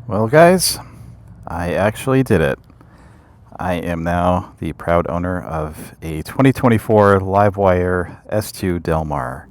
Well, guys, I actually did it. I am now the proud owner of a 2024 LiveWire S2 Del Mar.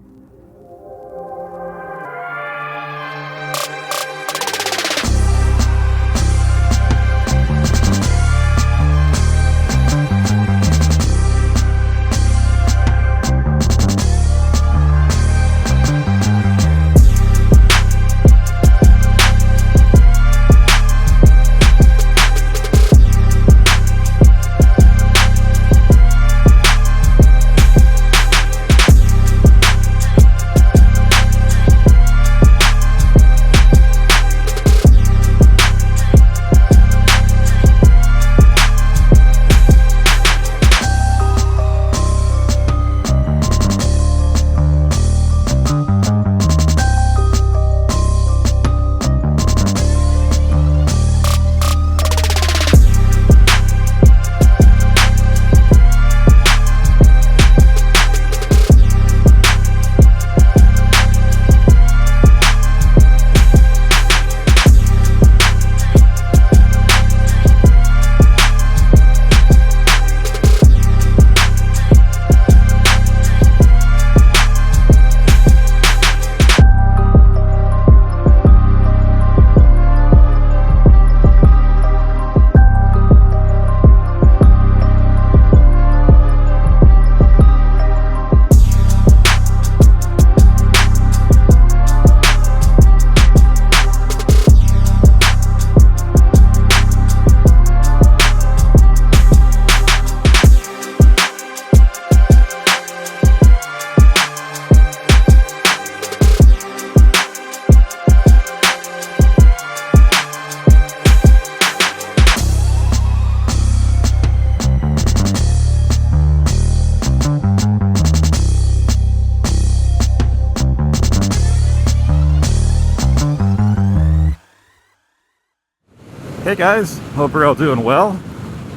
Hey guys, hope you're all doing well.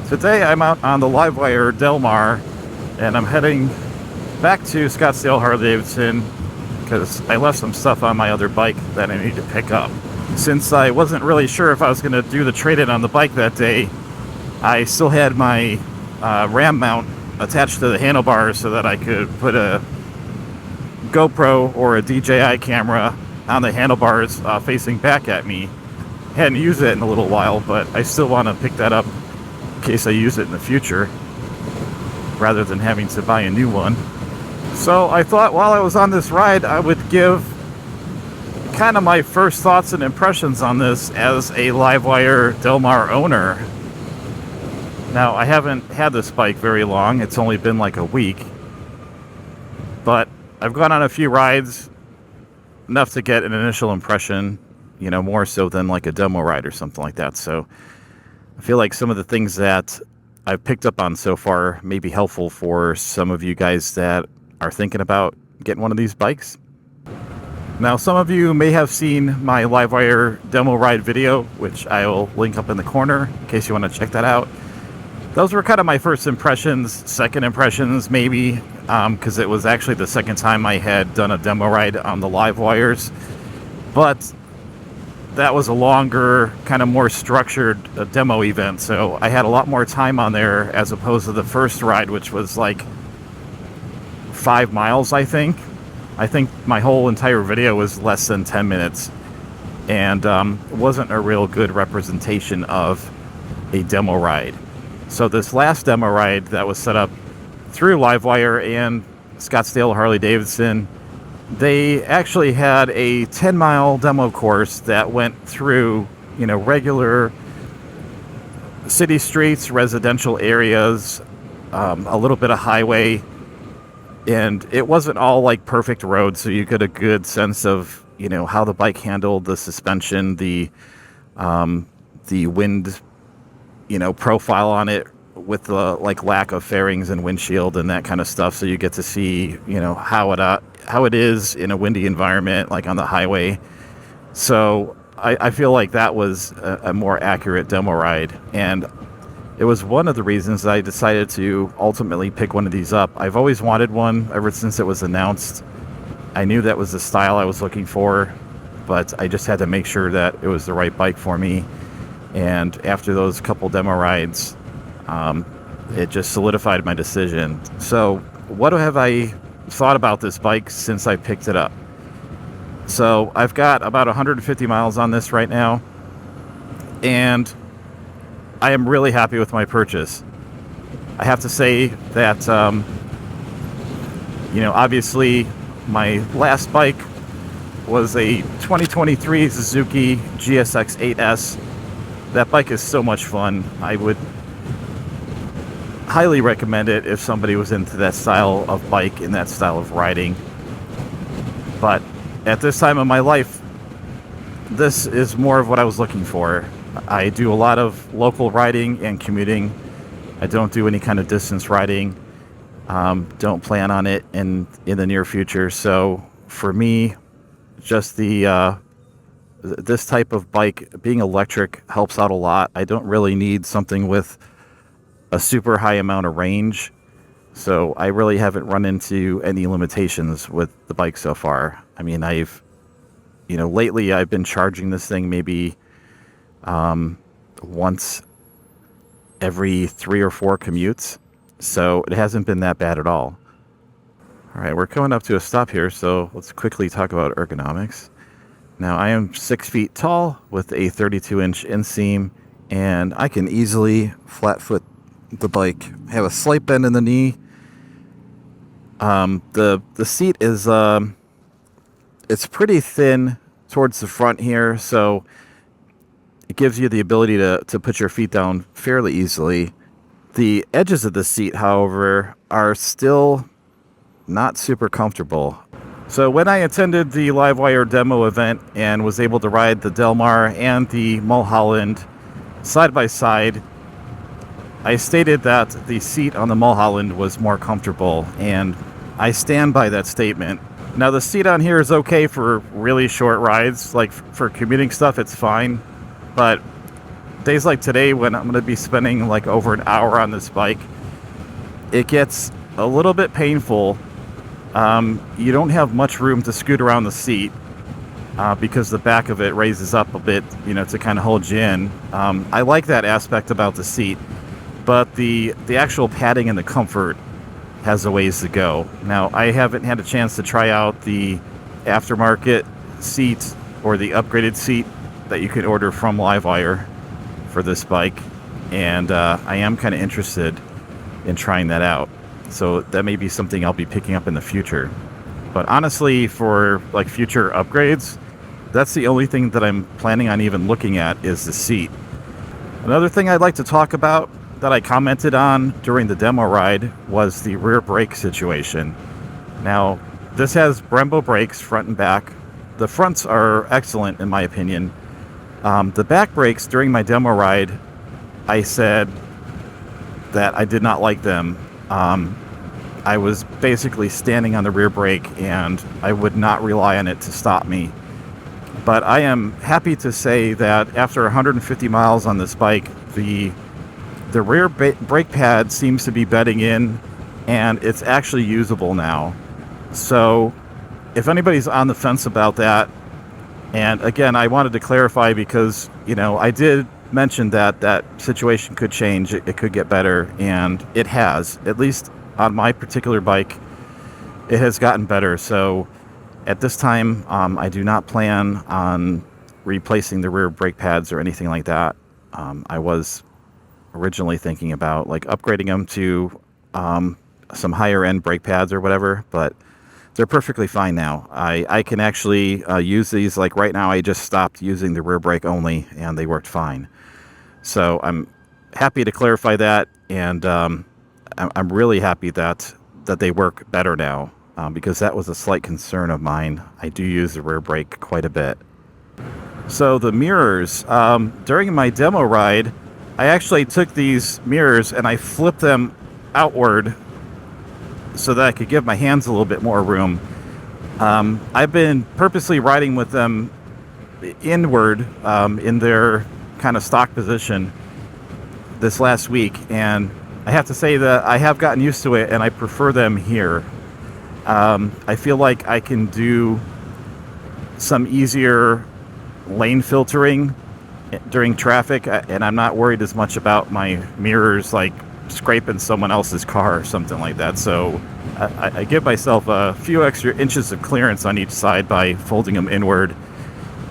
Today I'm out on the LiveWire Del Mar and I'm heading back to Scottsdale Harley-Davidson because I left some stuff on my other bike that I need to pick up. Since I wasn't really sure if I was going to do the trade-in on the bike that day, I still had my RAM mount attached to the handlebars so that I could put a GoPro or a DJI camera on the handlebars facing back at me. Hadn't used it in a little while, but I still want to pick that up in case I use it in the future rather than having to buy a new one. So I thought while I was on this ride I would give kind of my first thoughts and impressions on this as a LiveWire Del Mar owner. Now, I haven't had this bike very long, it's only been like a week, but I've gone on a few rides, enough to get an initial impression, you know, more so than like a demo ride or something like that. So I feel like some of the things that I've picked up on so far may be helpful for some of you guys that are thinking about getting one of these bikes. Now, some of you may have seen my LiveWire demo ride video, which I will link up in the corner in case you want to check that out. Those were kind of my first impressions, second impressions maybe, because it was actually the second time I had done a demo ride on the LiveWires. But that was a longer, kind of more structured demo event, so I had a lot more time on there as opposed to the first ride, which was like 5 miles, I think. I think my whole entire video was less than 10 minutes, and it wasn't a real good representation of a demo ride. So this last demo ride that was set up through LiveWire and Scottsdale Harley-Davidson, they actually had a 10-mile demo course that went through, you know, regular city streets, residential areas, a little bit of highway, and it wasn't all like perfect roads, so you get a good sense of, you know, how the bike handled, the suspension, the wind, you know, profile on it with the like lack of fairings and windshield and that kind of stuff. So you get to see, you know, how it is in a windy environment, like on the highway. So I feel like that was a more accurate demo ride, and it was one of the reasons I decided to ultimately pick one of these up. I've always wanted one ever since it was announced. I knew that was the style I was looking for, but I just had to make sure that it was the right bike for me. And after those couple demo rides, it just solidified my decision. So what have I thought about this bike since I picked it up? So I've got about 150 miles on this right now, and I am really happy with my purchase. I have to say that, obviously my last bike was a 2023 Suzuki GSX 8S. That bike is so much fun. I would highly recommend it if somebody was into that style of bike and that style of riding. But at this time of my life, this is more of what I was looking for. I do a lot of local riding and commuting. I don't do any kind of distance riding. Don't plan on it in the near future. So for me, just this type of bike, being electric, helps out a lot. I don't really need something with a super high amount of range. So I really haven't run into any limitations with the bike so far. I mean, lately I've been charging this thing maybe once every 3 or 4 commutes. So it hasn't been that bad at all. All right, we're coming up to a stop here, so let's quickly talk about ergonomics. Now, I am 6 feet tall with a 32-inch inseam, and I can easily flat foot the bike. I have a slight bend in the knee. The seat is it's pretty thin towards the front here, so it gives you the ability to put your feet down fairly easily. The edges of the seat, however, are still not super comfortable. So when I attended the LiveWire demo event and was able to ride the Del Mar and the Mulholland side by side, I stated that the seat on the Mulholland was more comfortable, and I stand by that statement. Now, the seat on here is okay for really short rides, like for commuting stuff, it's fine. But days like today, when I'm going to be spending like over an hour on this bike, it gets a little bit painful. You don't have much room to scoot around the seat because the back of it raises up a bit, to kind of hold you in. I like that aspect about the seat, but the actual padding and the comfort has a ways to go. Now, I haven't had a chance to try out the aftermarket seat or the upgraded seat that you can order from LiveWire for this bike, and I am kind of interested in trying that out. So that may be something I'll be picking up in the future. But honestly, for like future upgrades, that's the only thing that I'm planning on even looking at is the seat. Another thing I'd like to talk about that I commented on during the demo ride was the rear brake situation. Now, this has Brembo brakes front and back. The fronts are excellent in my opinion. The back brakes during my demo ride, I said that I did not like them. I was basically standing on the rear brake and I would not rely on it to stop me. But I am happy to say that after 150 miles on this bike, the rear brake pad seems to be bedding in and it's actually usable now. So if anybody's on the fence about that, and again, I wanted to clarify because, I did mention that situation could change. It could get better, and it has. At least on my particular bike, it has gotten better. So at this time, I do not plan on replacing the rear brake pads or anything like that. I was originally thinking about like upgrading them to some higher end brake pads or whatever, but they're perfectly fine now. I can actually use these. Like right now, I just stopped using the rear brake only, and they worked fine. So I'm happy to clarify that, and I'm really happy that they work better now, because that was a slight concern of mine. I do use the rear brake quite a bit. So the mirrors, during my demo ride, I actually took these mirrors and I flipped them outward so that I could give my hands a little bit more room. I've been purposely riding with them inward in their kind of stock position this last week, and I have to say that I have gotten used to it and I prefer them here. I feel like I can do some easier lane filtering during traffic, and I'm not worried as much about my mirrors like scraping someone else's car or something like that. So I give myself a few extra inches of clearance on each side by folding them inward,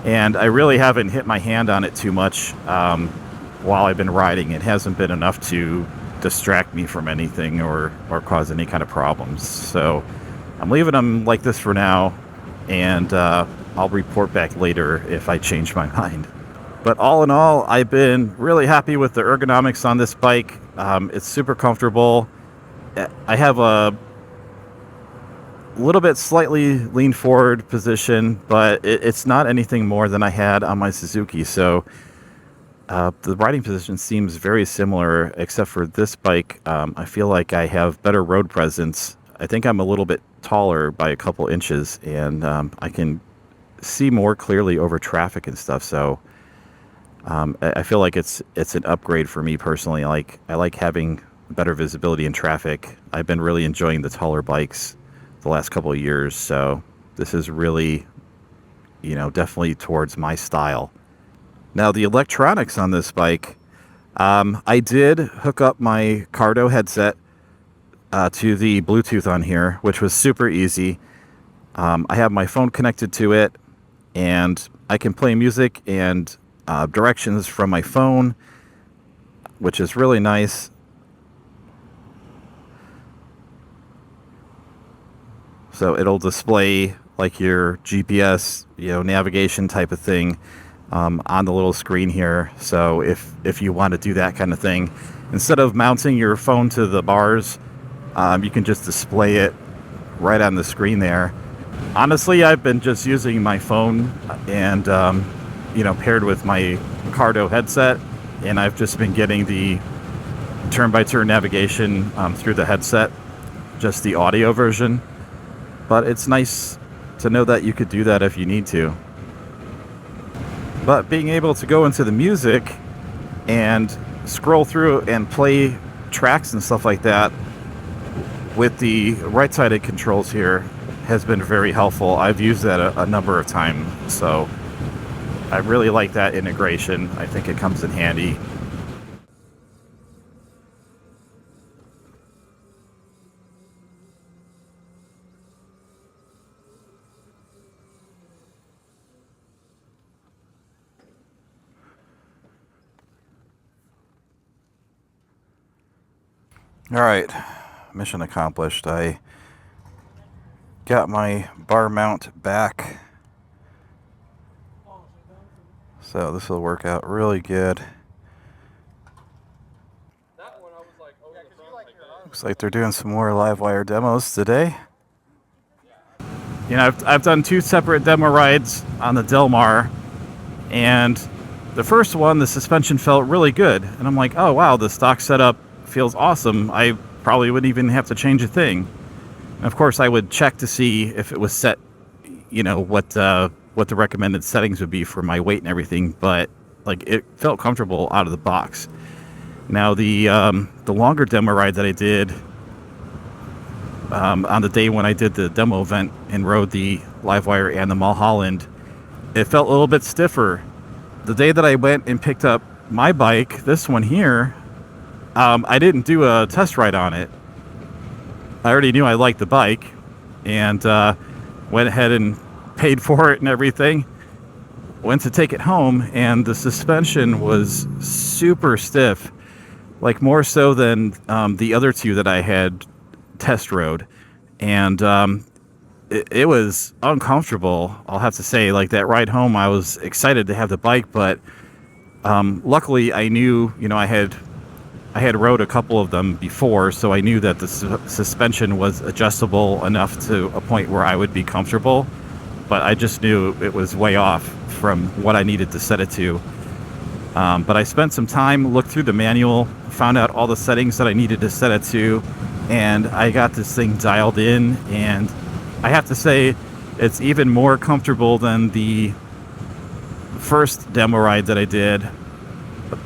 and I really haven't hit my hand on it too much while I've been riding. It hasn't been enough to distract me from anything or cause any kind of problems. So I'm leaving them like this for now, and I'll report back later if I change my mind. But all in all, I've been really happy with the ergonomics on this bike. It's super comfortable. I have a little bit slightly lean forward position, but it's not anything more than I had on my Suzuki. So the riding position seems very similar, except for this bike. I feel like I have better road presence. I think I'm a little bit taller by a couple inches, and I can see more clearly over traffic and stuff. So I feel like it's an upgrade for me personally. I like having better visibility in traffic. I've been really enjoying the taller bikes the last couple of years, so this is really, definitely towards my style. Now, the electronics on this bike, I did hook up my Cardo headset to the Bluetooth on here, which was super easy. I have my phone connected to it, and I can play music and directions from my phone, which is really nice. So it'll display like your GPS, navigation type of thing on the little screen here. So if you want to do that kind of thing, instead of mounting your phone to the bars, you can just display it right on the screen there. Honestly, I've been just using my phone and paired with my Cardo headset, and I've just been getting the turn-by-turn navigation through the headset, just the audio version. But it's nice to know that you could do that if you need to. But being able to go into the music and scroll through and play tracks and stuff like that with the right-sided controls here has been very helpful. I've used that a number of times, so I really like that integration. I think it comes in handy. All right, mission accomplished. I got my bar mount back, so this will work out really good. Looks like they're doing some more LiveWire demos today. I've done 2 separate demo rides on the Del Mar, and the first one, the suspension felt really good, and I'm like, oh wow, the stock setup feels awesome. I probably wouldn't even have to change a thing. And of course, I would check to see if it was set, what the recommended settings would be for my weight and everything. But it felt comfortable out of the box. Now the longer demo ride that I did on the day when I did the demo event and rode the LiveWire and the Mulholland, it felt a little bit stiffer. The day that I went and picked up my bike, this one here, I didn't do a test ride on it. I already knew I liked the bike, and went ahead and paid for it and everything. Went to take it home, and the suspension was super stiff, more so than the other 2 that I had test rode, and it was uncomfortable, I'll have to say. That ride home, I was excited to have the bike, but luckily I knew, I had rode a couple of them before, so I knew that the suspension was adjustable enough to a point where I would be comfortable, but I just knew it was way off from what I needed to set it to. But I spent some time, looked through the manual, found out all the settings that I needed to set it to, and I got this thing dialed in, and I have to say it's even more comfortable than the first demo ride that I did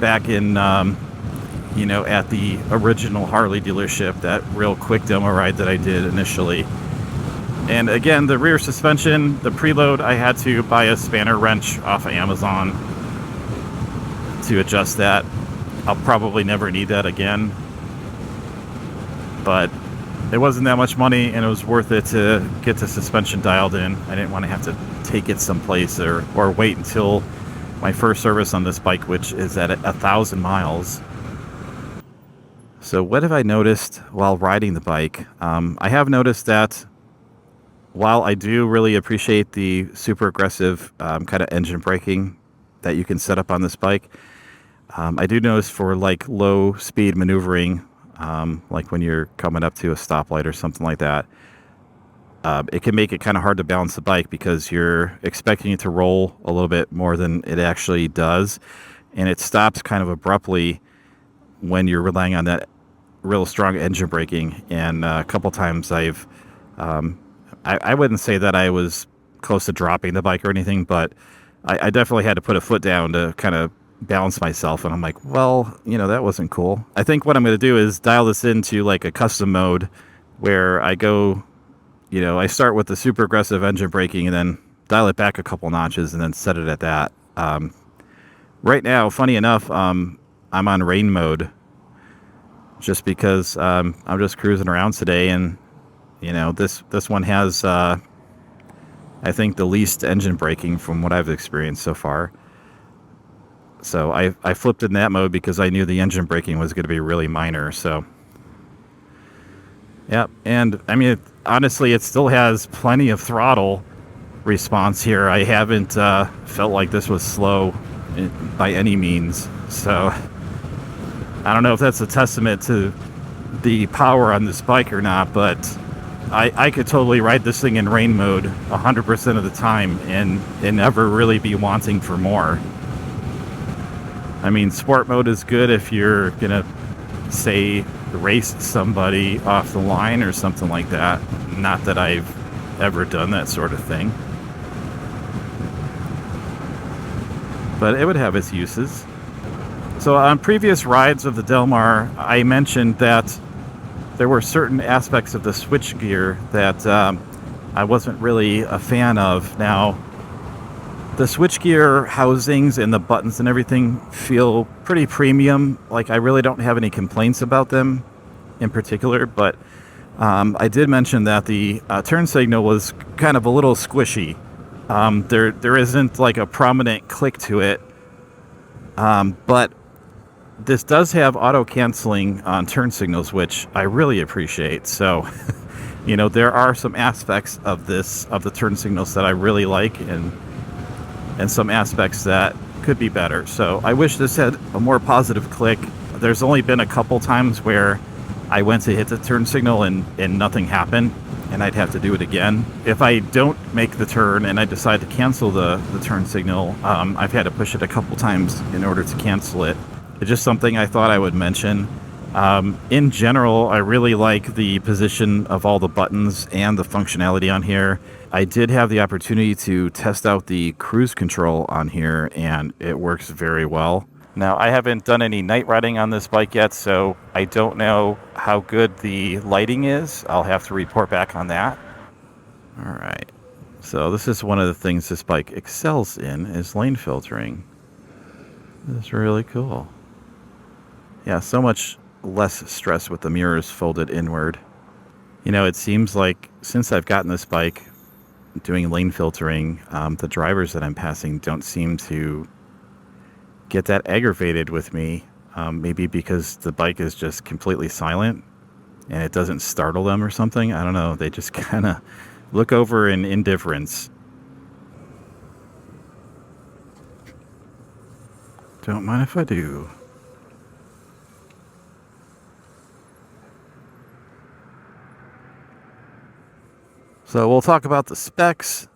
back in at the original Harley dealership, that real quick demo ride that I did initially. And again, the rear suspension, the preload, I had to buy a spanner wrench off of Amazon to adjust that. I'll probably never need that again. But it wasn't that much money, and it was worth it to get the suspension dialed in. I didn't want to have to take it someplace or wait until my first service on this bike, which is at 1,000 miles. So what have I noticed while riding the bike? I have noticed that while I do really appreciate the super aggressive kind of engine braking that you can set up on this bike, I do notice for like low speed maneuvering, like when you're coming up to a stoplight or something like that, it can make it kind of hard to balance the bike because you're expecting it to roll a little bit more than it actually does. And it stops kind of abruptly when you're relying on that real strong engine braking. And a couple times I wouldn't say that I was close to dropping the bike or anything, but I definitely had to put a foot down to kind of balance myself. And I'm like, well, that wasn't cool. I think what I'm going to do is dial this into like a custom mode where I go, I start with the super aggressive engine braking and then dial it back a couple notches and then set it at that. Right now, funny enough, I'm on rain mode just because I'm just cruising around today, and this one has I think the least engine braking from what I've experienced so far. So I flipped in that mode because I knew the engine braking was going to be really minor. So yeah, and I mean, honestly, it still has plenty of throttle response here. I haven't felt like this was slow by any means. So I don't know if that's a testament to the power on this bike or not, but I could totally ride this thing in rain mode 100% of the time and never really be wanting for more. I mean, sport mode is good if you're gonna, say, race somebody off the line or something like that. Not that I've ever done that sort of thing, but it would have its uses. So on previous rides of the Del Mar, I mentioned that there were certain aspects of the switchgear that I wasn't really a fan of. Now, the switchgear housings and the buttons and everything feel pretty premium. Like, I really don't have any complaints about them in particular, but I did mention that the turn signal was kind of a little squishy. There isn't like a prominent click to it, but this does have auto canceling on turn signals, which I really appreciate. So, there are some aspects of the turn signals that I really like, and some aspects that could be better. So I wish this had a more positive click. There's only been a couple times where I went to hit the turn signal and nothing happened, and I'd have to do it again. If I don't make the turn and I decide to cancel the turn signal, I've had to push it a couple times in order to cancel it. It's just something I thought I would mention. In general, I really like the position of all the buttons and the functionality on here. I did have the opportunity to test out the cruise control on here, and it works very well. Now, I haven't done any night riding on this bike yet, so I don't know how good the lighting is. I'll have to report back on that. All right. So this is one of the things this bike excels in, is lane filtering. This is really cool. Yeah, so much less stress with the mirrors folded inward. It seems like since I've gotten this bike doing lane filtering, the drivers that I'm passing don't seem to get that aggravated with me. Maybe because the bike is just completely silent and it doesn't startle them or something. I don't know. They just kind of look over in indifference. Don't mind if I do. So we'll talk about the specs,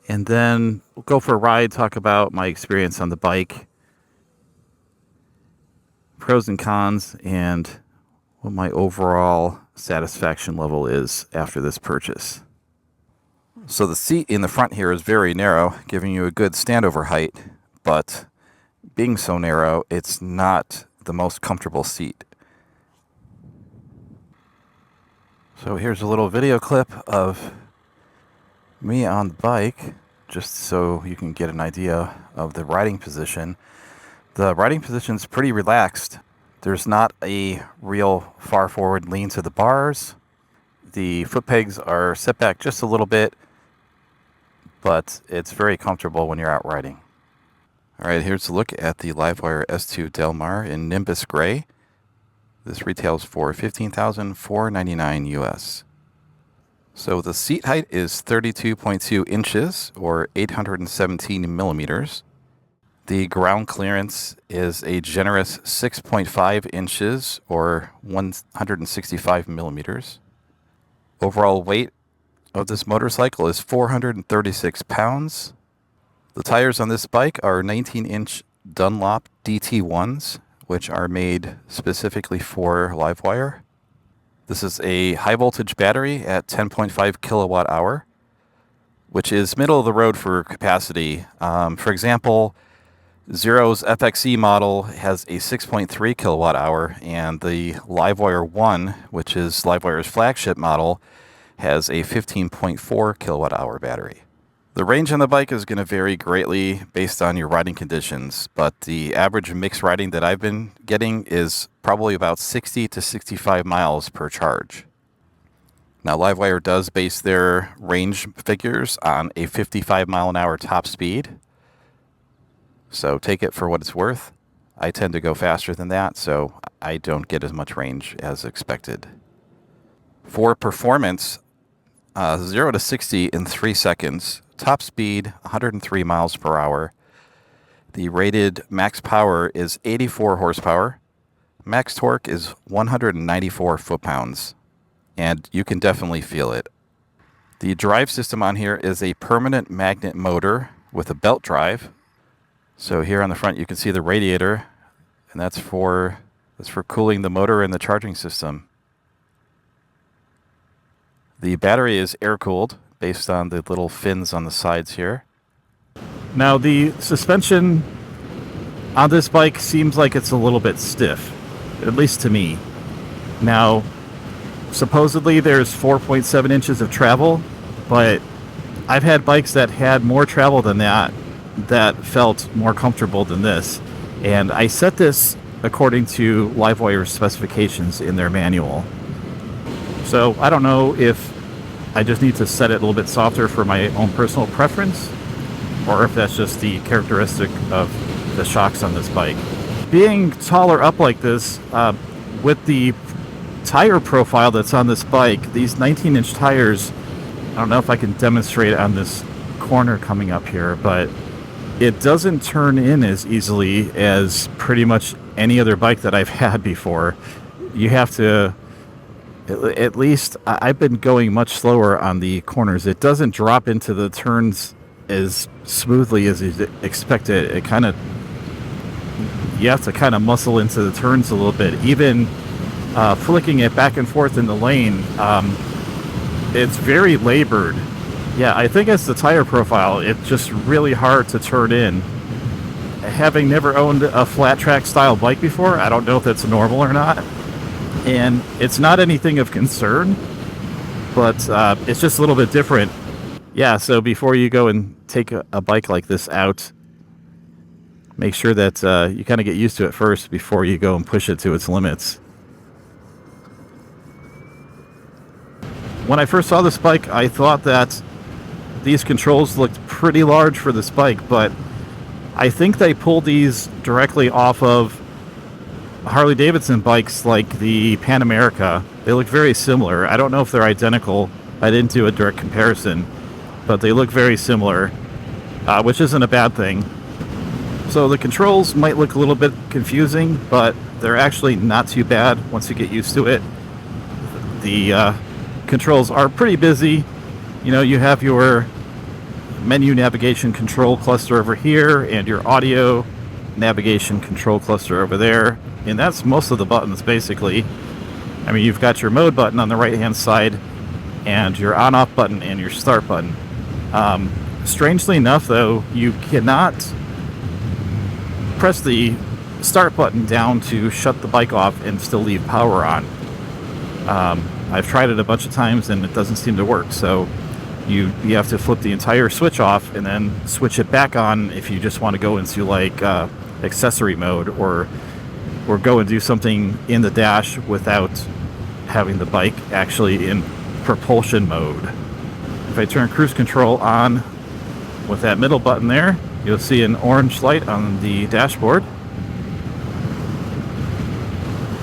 and then we'll go for a ride, talk about my experience on the bike, pros and cons, and what my overall satisfaction level is after this purchase. So the seat in the front here is very narrow, giving you a good standover height, but being so narrow, it's not the most comfortable seat. So here's a little video clip of Me on the bike, just so you can get an idea of the riding position. The riding position is pretty relaxed. There's not a real far forward lean to the bars. The foot pegs are set back just a little bit, but it's very comfortable when you're out riding. All right, here's a look at the LiveWire S2 Del Mar in Nimbus Gray. This retails for $15,499 US. So the seat height is 32.2 inches or 817 millimeters. The ground clearance is a generous 6.5 inches or 165 millimeters. Overall weight of this motorcycle is 436 pounds. The tires on this bike are 19-inch Dunlop DT1s, which are made specifically for LiveWire. This is a high voltage battery at 10.5 kilowatt hour, which is middle of the road for capacity. For example, Zero's FXE model has a 6.3 kilowatt hour, and the LiveWire 1, which is LiveWire's flagship model, has a 15.4 kilowatt hour battery. The range on the bike is going to vary greatly based on your riding conditions, but the average mixed riding that I've been getting is probably about 60 to 65 miles per charge. Now, LiveWire does base their range figures on a 55 mile an hour top speed, so take it for what it's worth. I tend to go faster than that, so I don't get as much range as expected. For performance, 0 to 60 in 3 seconds. Top speed, 103 miles per hour. The rated max power is 84 horsepower. Max torque is 194 foot-pounds. And you can definitely feel it. The drive system on here is a permanent magnet motor with a belt drive. So here on the front you can see the radiator, and that's for cooling the motor and the charging system. The battery is air-cooled, based on the little fins on the sides here. Now, the suspension on this bike seems like it's a little bit stiff, at least to me. Now, supposedly there's 4.7 inches of travel, but I've had bikes that had more travel than that felt more comfortable than this. And I set this according to LiveWire's specifications in their manual. So I don't know if I just need to set it a little bit softer for my own personal preference, or if that's just the characteristic of the shocks on this bike. Being taller up like this, with the tire profile that's on this bike, these 19-inch tires, I don't know if I can demonstrate it on this corner coming up here, but it doesn't turn in as easily as pretty much any other bike that I've had before. You have to, at least I've been going much slower on the corners. It doesn't drop into the turns as smoothly as you'd expect it. It kind of, you have to kind of muscle into the turns a little bit. Even flicking it back and forth in the lane, it's very labored. Yeah, I think it's the tire profile. It's just really hard to turn in. Having never owned a flat track style bike before, I don't know if that's normal or not. And it's not anything of concern, but it's just a little bit different. Yeah, so before you go and take a bike like this out, make sure that you kind of get used to it first before you go and push it to its limits. When I first saw this bike, I thought that these controls looked pretty large for this bike, but I think they pulled these directly off of Harley-Davidson bikes like the Pan America. They look very similar. I don't know if they're identical. I didn't do a direct comparison, but they look very similar, which isn't a bad thing. So the controls might look a little bit confusing, but they're actually not too bad once you get used to it. The controls are pretty busy. You know, you have your menu navigation control cluster over here and your audio navigation control cluster over there, and that's most of the buttons basically. I mean, you've got your mode button on the right hand side and your on off button and your start button. Strangely enough though, you cannot press the start button down to shut the bike off and still leave power on. I've tried it a bunch of times and it doesn't seem to work, so you have to flip the entire switch off and then switch it back on if you just want to go into like accessory mode, or go and do something in the dash without having the bike actually in propulsion mode. If I turn cruise control on with that middle button there, you'll see an orange light on the dashboard,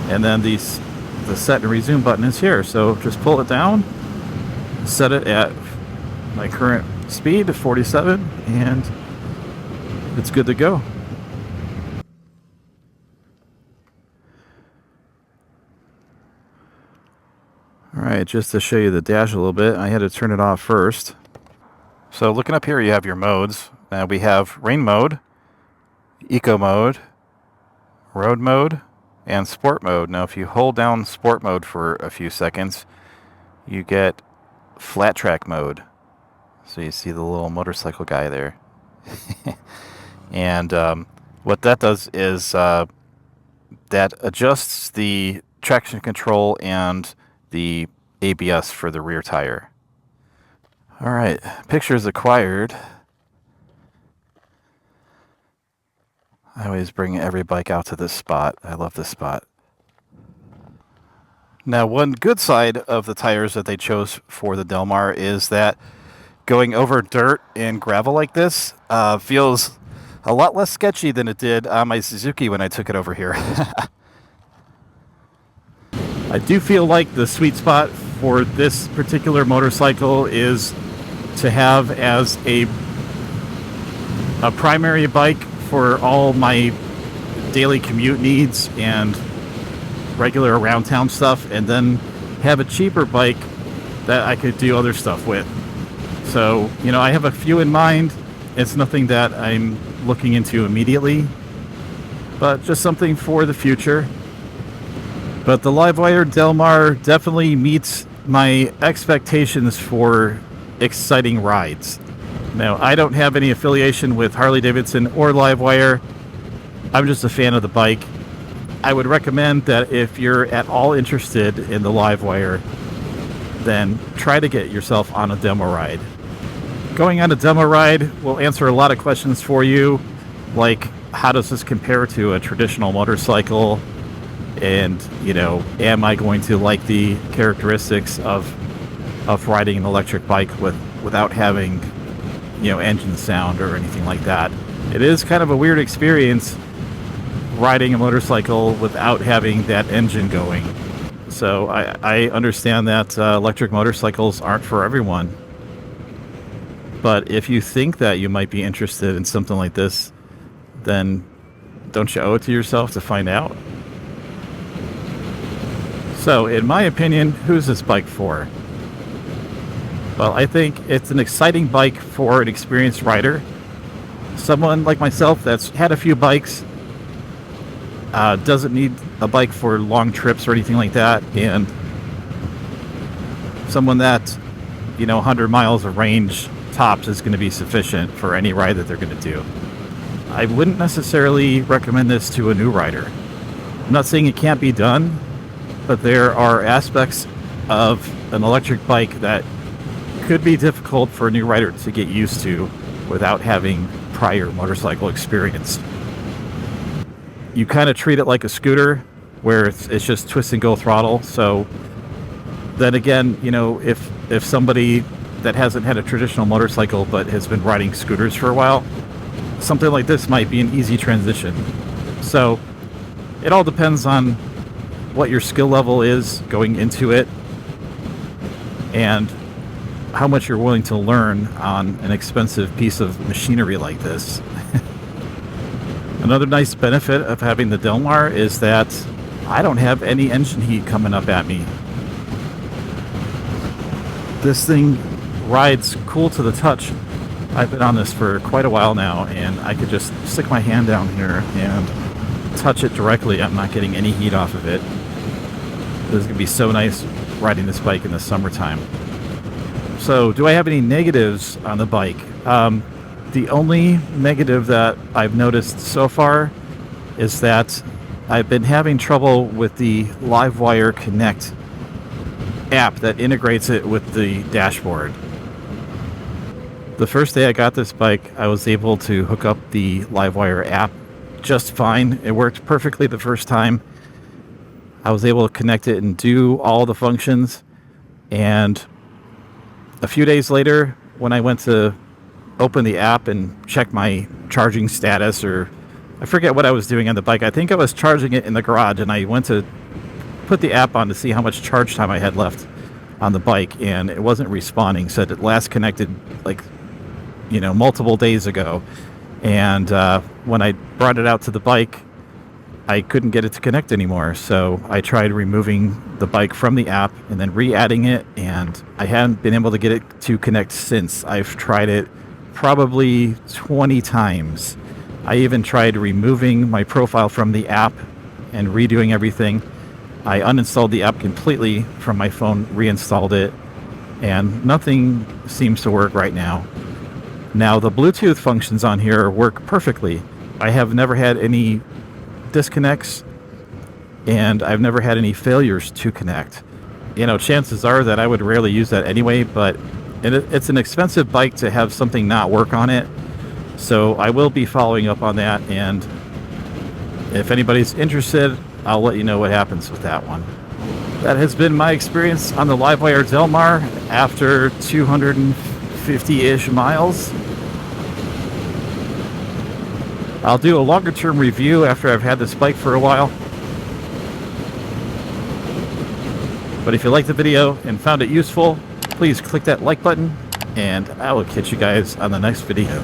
and then the set and resume button is here. So just pull it down, set it at my current speed, 47, and it's good to go. Alright, just to show you the dash a little bit, I had to turn it off first. So looking up here, you have your modes. We have rain mode, eco mode, road mode, and sport mode. Now if you hold down sport mode for a few seconds, you get flat track mode. So you see the little motorcycle guy there. And what that does is that adjusts the traction control and the ABS for the rear tire. Alright, pictures acquired. I always bring every bike out to this spot. I love this spot. Now, one good side of the tires that they chose for the Del Mar is that going over dirt and gravel like this feels a lot less sketchy than it did on my Suzuki when I took it over here. I do feel like the sweet spot for this particular motorcycle is to have as a primary bike for all my daily commute needs and regular around town stuff, and then have a cheaper bike that I could do other stuff with. So, you know, I have a few in mind. It's nothing that I'm looking into immediately, but just something for the future. But the LiveWire Del Mar definitely meets my expectations for exciting rides. Now, I don't have any affiliation with Harley-Davidson or LiveWire. I'm just a fan of the bike. I would recommend that if you're at all interested in the LiveWire, then try to get yourself on a demo ride. Going on a demo ride will answer a lot of questions for you, like how does this compare to a traditional motorcycle? And, you know, am I going to like the characteristics of riding an electric bike without having, you know, engine sound or anything like that? It is kind of a weird experience riding a motorcycle without having that engine going. So I understand that electric motorcycles aren't for everyone. But if you think that you might be interested in something like this, then don't you owe it to yourself to find out? So, in my opinion, who's this bike for? Well, I think it's an exciting bike for an experienced rider. Someone like myself that's had a few bikes, doesn't need a bike for long trips or anything like that, and someone that, you know, 100 miles of range tops is going to be sufficient for any ride that they're going to do. I wouldn't necessarily recommend this to a new rider. I'm not saying it can't be done, but there are aspects of an electric bike that could be difficult for a new rider to get used to without having prior motorcycle experience. You kind of treat it like a scooter, where it's just twist and go throttle. So then again, you know, if somebody that hasn't had a traditional motorcycle but has been riding scooters for a while, something like this might be an easy transition. So it all depends on what your skill level is going into it and how much you're willing to learn on an expensive piece of machinery like this. Another nice benefit of having the Del Mar is that I don't have any engine heat coming up at me. This thing rides cool to the touch. I've been on this for quite a while now, and I could just stick my hand down here and touch it directly. I'm not getting any heat off of it. This is going to be so nice riding this bike in the summertime. So, do I have any negatives on the bike? The only negative that I've noticed so far is that I've been having trouble with the LiveWire Connect app that integrates it with the dashboard. The first day I got this bike, I was able to hook up the LiveWire app just fine. It worked perfectly the first time. I was able to connect it and do all the functions. And a few days later, when I went to open the app and check my charging status, or I forget what I was doing on the bike. I think I was charging it in the garage, and I went to put the app on to see how much charge time I had left on the bike, and it wasn't responding. Said it last connected like, multiple days ago. And when I brought it out to the bike, I couldn't get it to connect anymore. So I tried removing the bike from the app and then re-adding it, and I haven't been able to get it to connect since. I've tried it probably 20 times. I even tried removing my profile from the app and redoing everything. I uninstalled the app completely from my phone, reinstalled it, and nothing seems to work right now. Now, the Bluetooth functions on here work perfectly. I have never had any disconnects, and I've never had any failures to connect. Chances are that I would rarely use that anyway, but it's an expensive bike to have something not work on it. So I will be following up on that, and if anybody's interested, I'll let you know what happens with that one. That has been my experience on the LiveWire Del Mar after 250-ish miles. I'll do a longer term review after I've had this bike for a while. But if you liked the video and found it useful, please click that like button, and I will catch you guys on the next video.